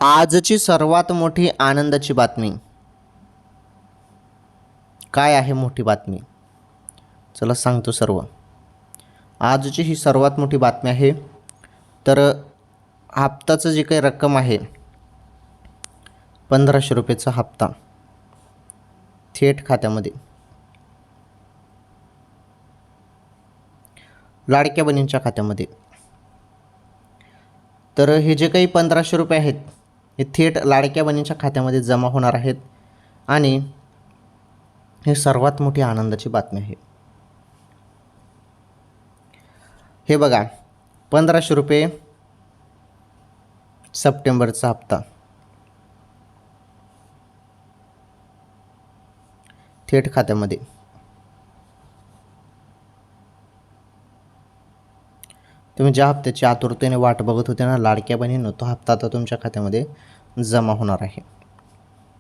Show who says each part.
Speaker 1: आजची सर्वात मोठी आनंदाची बातमी काय आहे? मोठी बातमी चला सांगतो सर्व. आजची ही सर्वात मोठी बातमी आहे. तर हप्ताचं जे काही रक्कम आहे 1500 रुपयेचा हप्ता थेट खात्यामध्ये लाडक्या बहिणींच्या खात्यामध्ये. तर हे जे काही 1500 रुपये आहेत हे थेट लाडक्या बहिणींच्या खात्यामध्ये जमा होणार आहेत आणि हे सर्वात मोठी आनंदाची बातमी आहे. हे बघा, 1500 रुपये सप्टेंबरचा हप्ता थेट खात्यामध्ये. तुम्ही ज्या हप्त्याची आतुरतेने वाट बघत होते ना लाडक्या बहिणींनो, तो हप्ता आता तुमच्या खात्यामध्ये जमा होणार आहे.